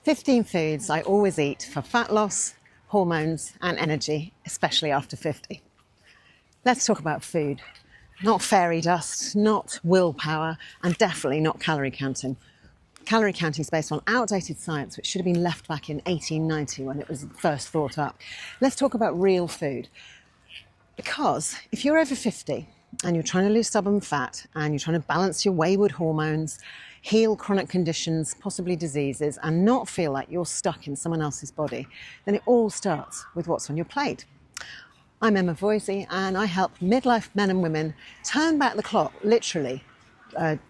15 foods I always eat for fat loss, hormones and energy, especially after 50. Let's talk about food. Not fairy dust, not willpower, and definitely not calorie counting. Calorie counting is based on outdated science, which should have been left back in 1890 when it was first thought up. Let's talk about real food. Because if you're over 50 and you're trying to lose stubborn fat and you're trying to balance your wayward hormones, heal chronic conditions, possibly diseases, and not feel like you're stuck in someone else's body, then it all starts with what's on your plate. I'm Voysey, and I help midlife men and women turn back the clock, literally,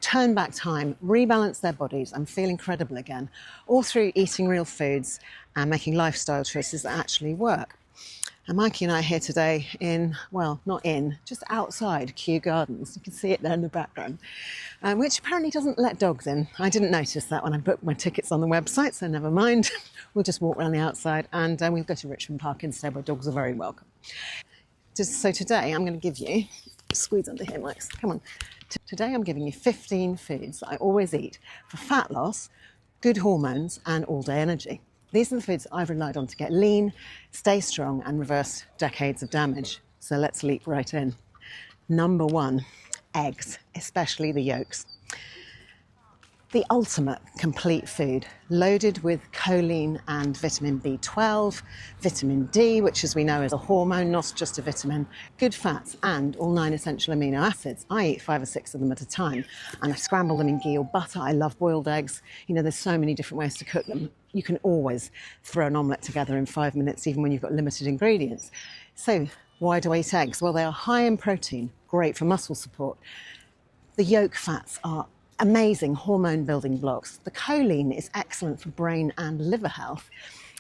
turn back time, rebalance their bodies and feel incredible again, all through eating real foods and making lifestyle choices that actually work. And Mikey and I are here today just outside Kew Gardens. You can see it there in the background, which apparently doesn't let dogs in. I didn't notice that when I booked my tickets on the website, so never mind. We'll just walk around the outside and we'll go to Richmond Park instead, where dogs are very welcome. So today I'm going to give you, squeeze under here, Mike, come on. Today I'm giving you 15 foods that I always eat for fat loss, good hormones and all-day energy. These are the foods I've relied on to get lean, stay strong and reverse decades of damage. So let's leap right in. Number 1, eggs, especially the yolks. The ultimate complete food, loaded with choline and vitamin B12, vitamin D, which as we know is a hormone, not just a vitamin, good fats and all 9 essential amino acids. I eat 5 or 6 of them at a time and I scramble them in ghee or butter. I love boiled eggs. You know, there's so many different ways to cook them. You can always throw an omelette together in 5 minutes, even when you've got limited ingredients. So why do I eat eggs? Well, they are high in protein, great for muscle support. The yolk fats are amazing hormone building blocks. The choline is excellent for brain and liver health.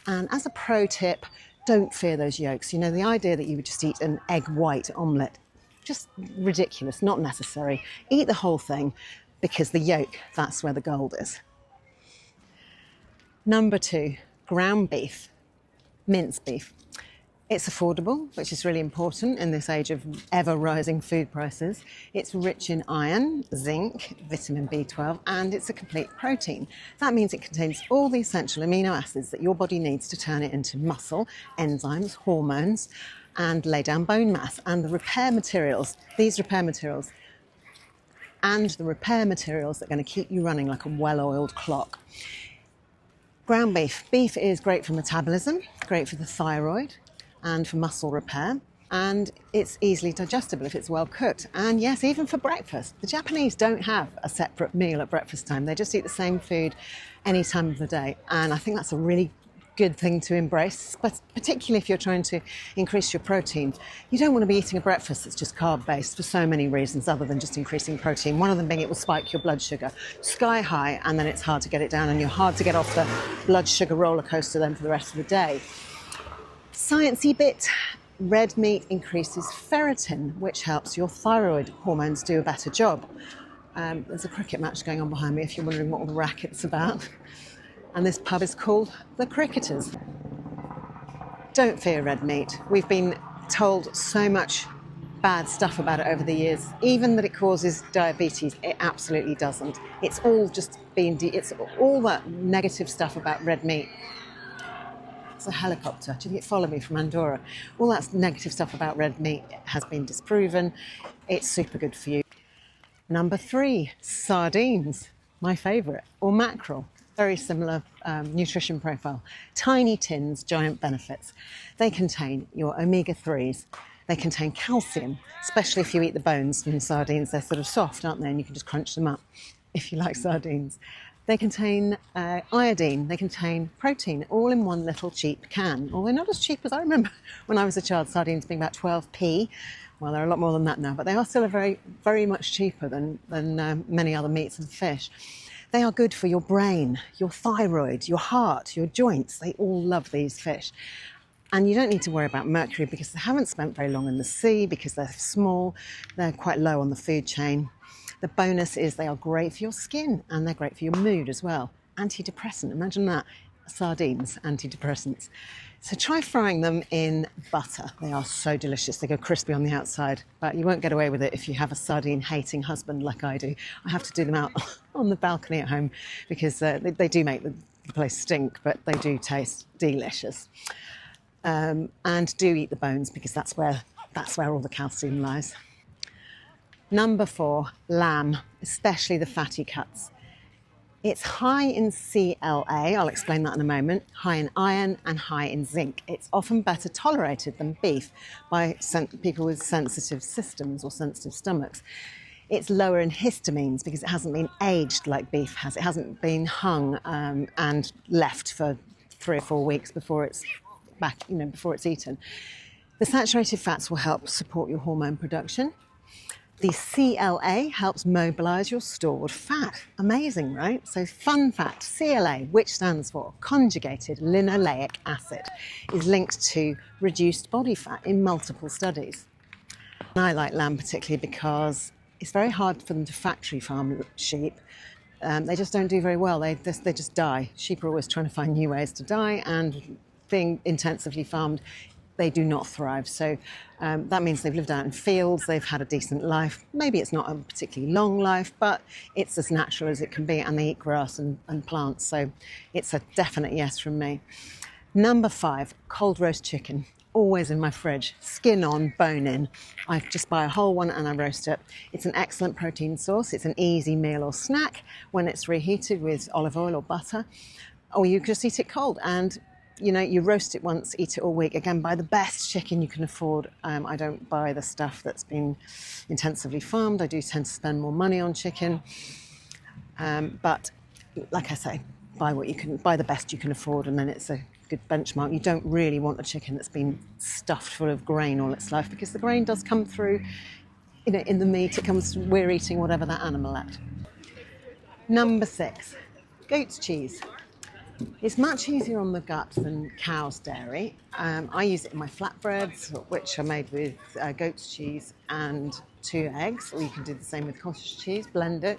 And as a pro tip, don't fear those yolks. You know, the idea that you would just eat an egg white omelette, just ridiculous, not necessary. Eat the whole thing, because the yolk, that's where the gold is. Number 2, ground beef, minced beef. It's affordable, which is really important in this age of ever-rising food prices. It's rich in iron, zinc, vitamin B12, and it's a complete protein. That means it contains all the essential amino acids that your body needs to turn it into muscle, enzymes, hormones, and lay down bone mass. And the repair materials, these repair materials, and the repair materials that are going to keep you running like a well-oiled clock. Ground beef. Beef is great for metabolism, great for the thyroid, and for muscle repair, and it's easily digestible if it's well cooked. And yes, even for breakfast. The Japanese don't have a separate meal at breakfast time. They just eat the same food any time of the day, and I think that's a really good thing to embrace, but particularly if you're trying to increase your protein. You don't want to be eating a breakfast that's just carb-based for so many reasons other than just increasing protein. One of them being it will spike your blood sugar sky high, and then it's hard to get it down, and you're hard to get off the blood sugar roller coaster then for the rest of the day. Sciencey bit, red meat increases ferritin, which helps your thyroid hormones do a better job. There's a cricket match going on behind me if you're wondering what all the racket's about. And this pub is called The Cricketers. Don't fear red meat. We've been told so much bad stuff about it over the years, even that it causes diabetes. It absolutely doesn't. It's all just it's all that negative stuff about red meat. It's a helicopter. Do you think it followed me from Andorra? All that negative stuff about red meat has been disproven. It's super good for you. Number 3, sardines, my favourite, or mackerel. Very similar nutrition profile. Tiny tins, giant benefits. They contain your omega-3s. They contain calcium, especially if you eat the bones from sardines. They're sort of soft, aren't they? And you can just crunch them up if you like sardines. They contain iodine, they contain protein, all in one little cheap can. Although not as cheap as I remember when I was a child, sardines being about 12p. Well, they're a lot more than that now, but they are still very, very much cheaper than many other meats and fish. They are good for your brain, your thyroid, your heart, your joints. They all love these fish. And you don't need to worry about mercury because they haven't spent very long in the sea, because they're small, they're quite low on the food chain. The bonus is they are great for your skin and they're great for your mood as well. Antidepressant, imagine that. Sardines, antidepressants. So try frying them in butter. They are so delicious. They go crispy on the outside, but you won't get away with it if you have a sardine-hating husband like I do. I have to do them out on the balcony at home because they do make the the place stink, but they do taste delicious. And do eat the bones because that's where all the calcium lies. Number 4, lamb, especially the fatty cuts. It's high in CLA, I'll explain that in a moment, high in iron and high in zinc. It's often better tolerated than beef by people with sensitive systems or sensitive stomachs. It's lower in histamines because it hasn't been aged like beef has. It hasn't been hung and left for 3 or 4 weeks before it's before it's eaten. The saturated fats will help support your hormone production. The CLA helps mobilise your stored fat. Amazing, right? So fun fact, CLA, which stands for conjugated linoleic acid, is linked to reduced body fat in multiple studies. And I like lamb particularly because it's very hard for them to factory farm sheep. They just don't do very well. They just die. Sheep are always trying to find new ways to die, and being intensively farmed, they do not thrive. So that means they've lived out in fields, they've had a decent life. Maybe it's not a particularly long life, but it's as natural as it can be, and they eat grass and plants. So it's a definite yes from me. Number 5, cold roast chicken. Always in my fridge, skin on, bone in. I just buy a whole one and I roast it. It's an excellent protein source. It's an easy meal or snack when it's reheated with olive oil or butter, or you just eat it cold. And you roast it once, eat it all week. Again, buy the best chicken you can afford. I don't buy the stuff that's been intensively farmed. I do tend to spend more money on chicken. But like I say, buy the best you can afford, and then it's a good benchmark. You don't really want a chicken that's been stuffed full of grain all its life, because the grain does come through, in the meat. We're eating whatever that animal ate. Number 6, goat's cheese. It's much easier on the gut than cow's dairy. I use it in my flatbreads, which are made with goat's cheese and 2 eggs, or you can do the same with cottage cheese. Blend it,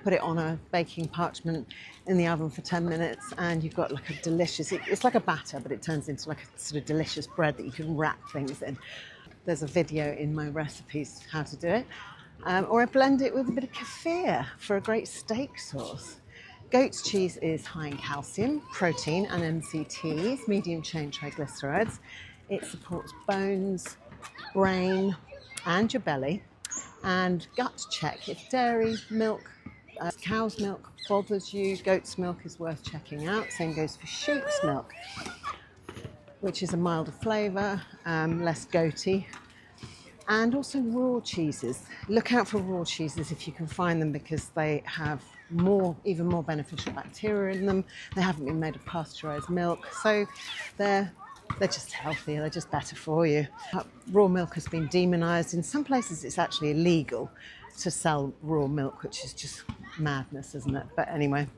put it on a baking parchment in the oven for 10 minutes, and you've got like a delicious, it's like a batter, but it turns into like a sort of delicious bread that you can wrap things in. There's a video in my recipes how to do it. Or I blend it with a bit of kefir for a great steak sauce. Goat's cheese is high in calcium, protein and MCTs, medium chain triglycerides. It supports bones, brain and your belly. And gut check, if dairy, milk, cow's milk bothers you, goat's milk is worth checking out. Same goes for sheep's milk, which is a milder flavour, less goaty. And also raw cheeses. Look out for raw cheeses if you can find them, because they have even more beneficial bacteria in them. They haven't been made of pasteurised milk, so they're just healthier, they're just better for you. Raw milk has been demonised. In some places it's actually illegal to sell raw milk, which is just madness, isn't it? But anyway,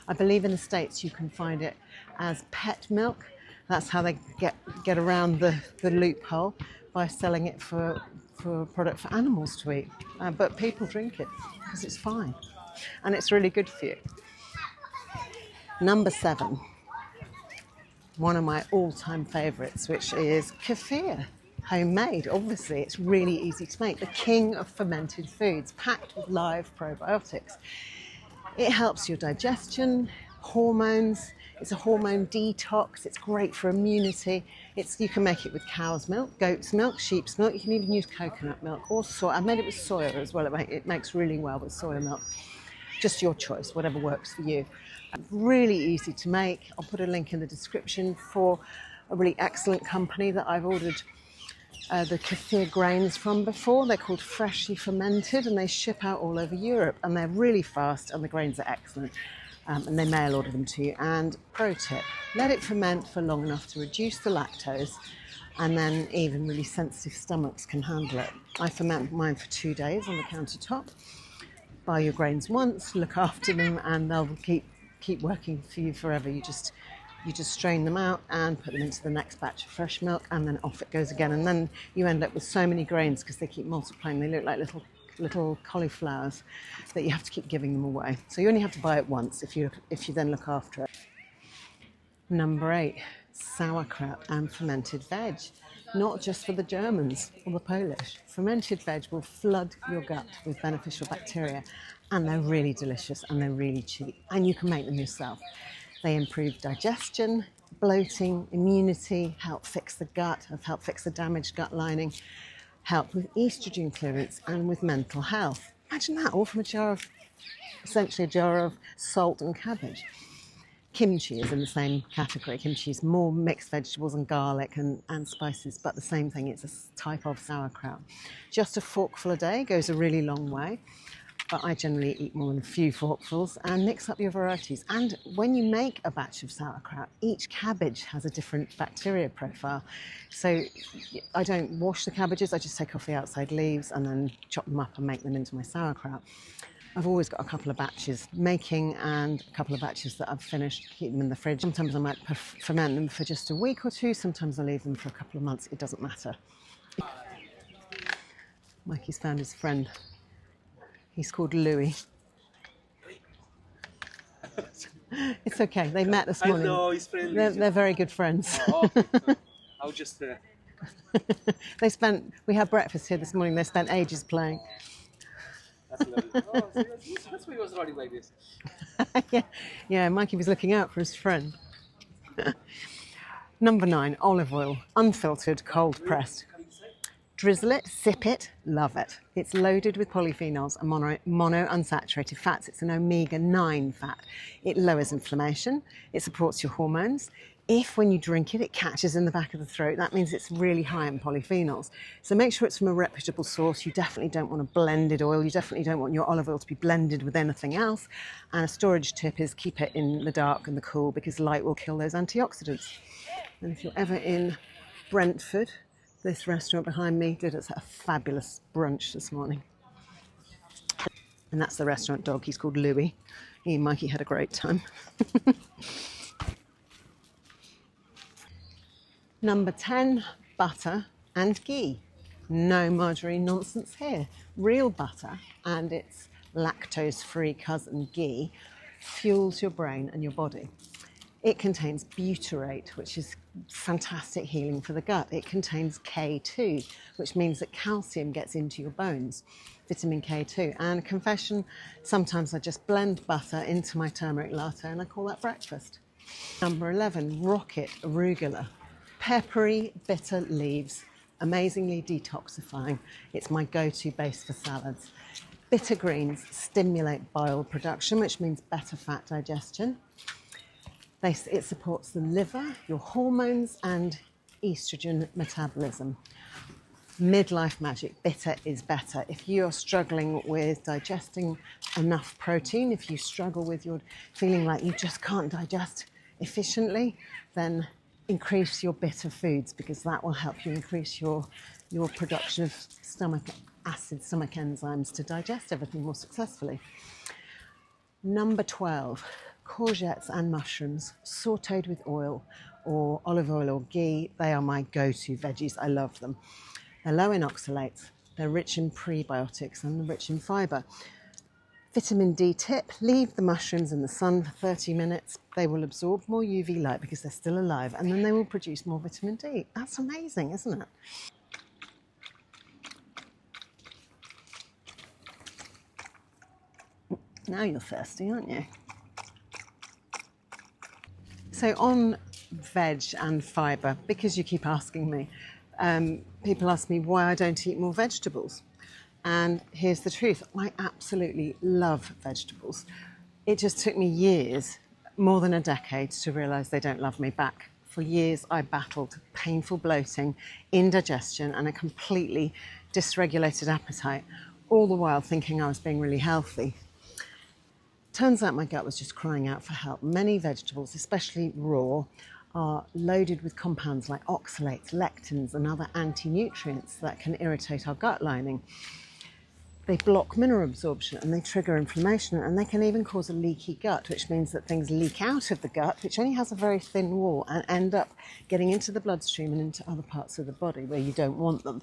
I believe in the States you can find it as pet milk. That's how they get around the loophole, by selling it for a product for animals to eat. But people drink it because it's fine and it's really good for you. Number 7, one of my all-time favourites, which is kefir. Homemade, obviously. It's really easy to make. The king of fermented foods, packed with live probiotics. It helps your digestion, hormones. It's a hormone detox. It's great for immunity. You can make it with cow's milk, goat's milk, sheep's milk. You can even use coconut milk or soy. I've made it with soya as well. It makes really well with soya milk. Just your choice, whatever works for you. Really easy to make. I'll put a link in the description for a really excellent company that I've ordered the kefir grains from before. They're called Freshly Fermented, and they ship out all over Europe, and they're really fast, and the grains are excellent. And they mail order them to you. And pro tip, let it ferment for long enough to reduce the lactose, and then even really sensitive stomachs can handle it. I ferment mine for 2 days on the countertop. Buy your grains once, look after them, and they'll keep working for you forever. You just strain them out and put them into the next batch of fresh milk, and then off it goes again. And then you end up with so many grains because they keep multiplying. They look like little cauliflowers that you have to keep giving them away. So you only have to buy it once if you then look after it. Number 8, sauerkraut and fermented veg. Not just for the Germans or the Polish. Fermented veg will flood your gut with beneficial bacteria, and they're really delicious and they're really cheap, and you can make them yourself. They improve digestion, bloating, immunity, help fix the gut, help fix the damaged gut lining, help with estrogen clearance and with mental health. Imagine that, all from essentially a jar of salt and cabbage. Kimchi is in the same category. Kimchi is more mixed vegetables and garlic and spices, but the same thing. It's a type of sauerkraut. Just a forkful a day goes a really long way, but I generally eat more than a few forkfuls and mix up your varieties. And when you make a batch of sauerkraut, each cabbage has a different bacteria profile. So I don't wash the cabbages, I just take off the outside leaves and then chop them up and make them into my sauerkraut. I've always got a couple of batches making and a couple of batches that I've finished, keep them in the fridge. Sometimes I might ferment them for just a week or two, sometimes I leave them for a couple of months, it doesn't matter. Mikey's found his friend. He's called Louis. It's okay, they met this morning. I know, he's friendly. They're very good friends. Oh, okay. I'll just... We had breakfast here this morning, they spent ages playing. That's lovely. Oh, that's why he was running like this. Yeah, Mikey was looking out for his friend. Number 9, olive oil, unfiltered, cold pressed. Drizzle it, sip it, love it. It's loaded with polyphenols and monounsaturated fats. It's an omega-9 fat. It lowers inflammation. It supports your hormones. If when you drink it, it catches in the back of the throat, that means it's really high in polyphenols. So make sure it's from a reputable source. You definitely don't want a blended oil. You definitely don't want your olive oil to be blended with anything else. And a storage tip is keep it in the dark and the cool because light will kill those antioxidants. And if you're ever in Brentford, this restaurant behind me did us a fabulous brunch this morning. And that's the restaurant dog. He's called Louis. He and Mikey had a great time. Number 10, butter and ghee. No margarine nonsense here. Real butter and its lactose-free cousin ghee fuels your brain and your body. It contains butyrate, which is fantastic healing for the gut. It contains K2, which means that calcium gets into your bones, vitamin K2. And confession, sometimes I just blend butter into my turmeric latte and I call that breakfast. Number 11, rocket arugula. Peppery, bitter leaves, amazingly detoxifying. It's my go-to base for salads. Bitter greens stimulate bile production, which means better fat digestion. It supports the liver, your hormones, and estrogen metabolism. Midlife magic, bitter is better. If you're struggling with digesting enough protein, if you struggle with your feeling like you just can't digest efficiently, then increase your bitter foods because that will help you increase your production of stomach enzymes to digest everything more successfully. Number 12, courgettes and mushrooms sautéed with oil or olive oil or ghee. They are my go-to veggies. I love them. They're low in oxalates, they're rich in prebiotics and rich in fibre. Vitamin D tip, leave the mushrooms in the sun for 30 minutes. They will absorb more UV light because they're still alive and then they will produce more vitamin D. That's amazing, isn't it? Now you're thirsty, aren't you? So on veg and fibre, because you keep asking me, people ask me why I don't eat more vegetables. And here's the truth, I absolutely love vegetables. It just took me years, more than a decade, to realise they don't love me back. For years I battled painful bloating, indigestion and a completely dysregulated appetite, all the while thinking I was being really healthy. Turns out my gut was just crying out for help. Many vegetables, especially raw, are loaded with compounds like oxalates, lectins and other anti-nutrients that can irritate our gut lining. They block mineral absorption and they trigger inflammation and they can even cause a leaky gut, which means that things leak out of the gut, which only has a very thin wall, and end up getting into the bloodstream and into other parts of the body where you don't want them.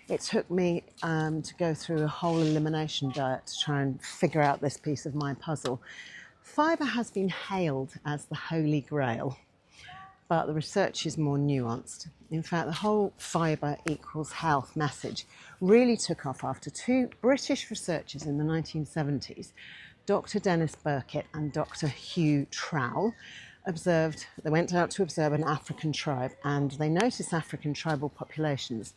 It took me to go through a whole elimination diet to try and figure out this piece of my puzzle. Fibre has been hailed as the holy grail, but the research is more nuanced. In fact, the whole fibre equals health message really took off after two British researchers in the 1970s, Dr. Dennis Burkitt and Dr. Hugh Trowell, they went out to observe an African tribe, and they noticed African tribal populations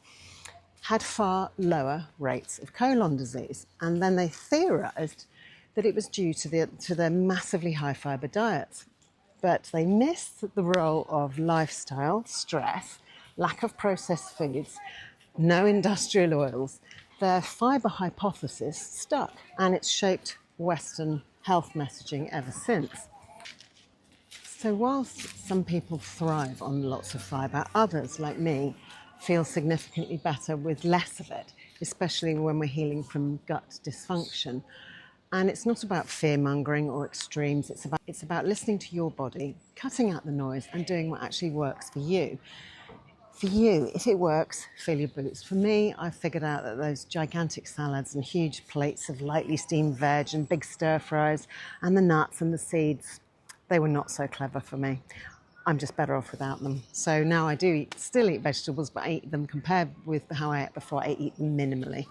had far lower rates of colon disease. And then they theorised that it was due to their massively high fibre diets. But they missed the role of lifestyle, stress, lack of processed foods, no industrial oils. Their fibre hypothesis stuck, and it's shaped Western health messaging ever since. So whilst some people thrive on lots of fibre, others, like me, feel significantly better with less of it, especially when we're healing from gut dysfunction. And it's not about fear-mongering or extremes, it's about listening to your body, cutting out the noise and doing what actually works for you. For you, if it works, fill your boots. For me, I've figured out that those gigantic salads and huge plates of lightly steamed veg and big stir fries and the nuts and the seeds, they were not so clever for me. I'm just better off without them. So now I do still eat vegetables, but I eat them, compared with how I ate before, I eat them minimally.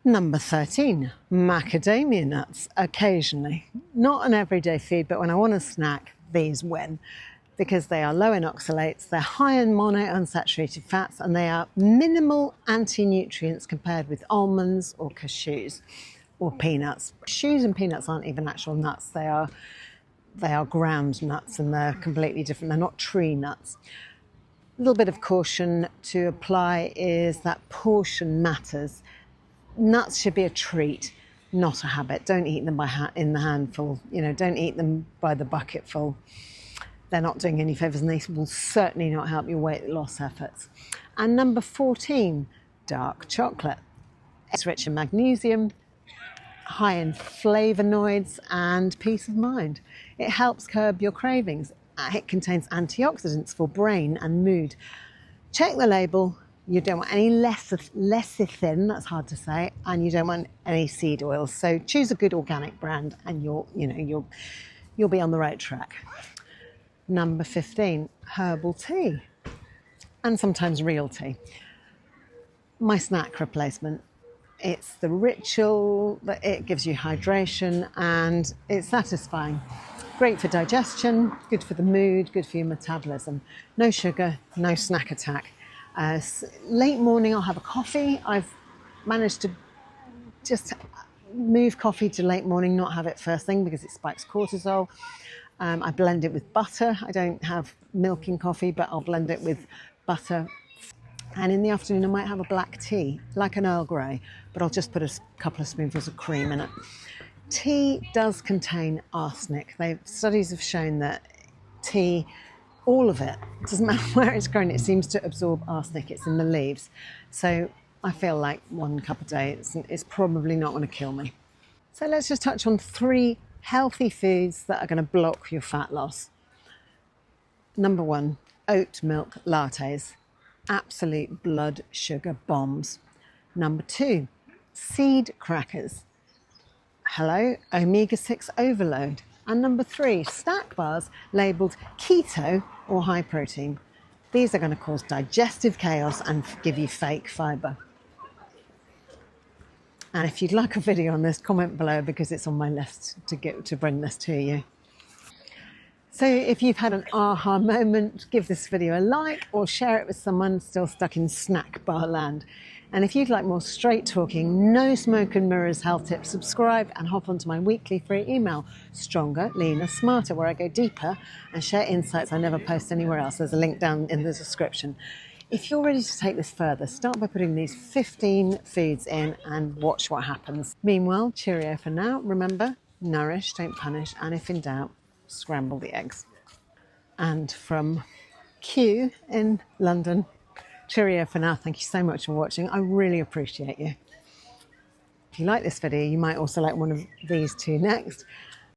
Number 13, macadamia nuts, occasionally. Not an everyday food, but when I want a snack, these win. Because they are low in oxalates, they're high in monounsaturated fats, and they are minimal anti-nutrients compared with almonds or cashews or peanuts. Cashews and peanuts aren't even actual nuts, they are ground nuts, and they're completely different. They're not tree nuts. A little bit of caution to apply is that portion matters. Nuts should be a treat, not a habit. Don't eat them in the handful. Don't eat them by the bucketful. They're not doing any favours, and they will certainly not help your weight loss efforts. And number 14, dark chocolate. It's rich in magnesium, high in flavonoids and peace of mind. It helps curb your cravings. It contains antioxidants for brain and mood. Check the label. You don't want any lecithin, that's hard to say, and you don't want any seed oils. So choose a good organic brand, and you'll be on the right track. Number 15, herbal tea, and sometimes real tea. My snack replacement. It's the ritual, that it gives you hydration, and it's satisfying. Great for digestion, good for the mood, good for your metabolism. No sugar, no snack attack. Late morning, I'll have a coffee. I've managed to just move coffee to late morning, not have it first thing because it spikes cortisol. I blend it with butter. I don't have milk in coffee, but I'll blend it with butter. And in the afternoon, I might have a black tea, like an Earl Grey, but I'll just put a couple of spoonfuls of cream in it. Tea does contain arsenic. Studies have shown that tea, all of it, doesn't matter where it's grown, it seems to absorb arsenic. It's in the leaves. So I feel like 1 cup a day is probably not going to kill me. So let's just touch on 3 healthy foods that are going to block your fat loss. Number 1, oat milk lattes. Absolute blood sugar bombs. Number 2, seed crackers. Hello, omega-6 overload. And number 3, snack bars labelled keto or high protein. These are going to cause digestive chaos and give you fake fibre. And if you'd like a video on this, comment below, because it's on my list to bring this to you. So if you've had an aha moment, give this video a like or share it with someone still stuck in snack bar land. And if you'd like more straight talking, no smoke and mirrors health tips, subscribe and hop onto my weekly free email, Stronger, Leaner, Smarter, where I go deeper and share insights I never post anywhere else. There's a link down in the description. If you're ready to take this further, start by putting these 15 foods in and watch what happens. Meanwhile, cheerio for now. Remember, nourish, don't punish, and if in doubt, scramble the eggs. And from Q in London, cheerio for now. Thank you so much for watching. I really appreciate you. If you like this video, you might also like one of these 2 next.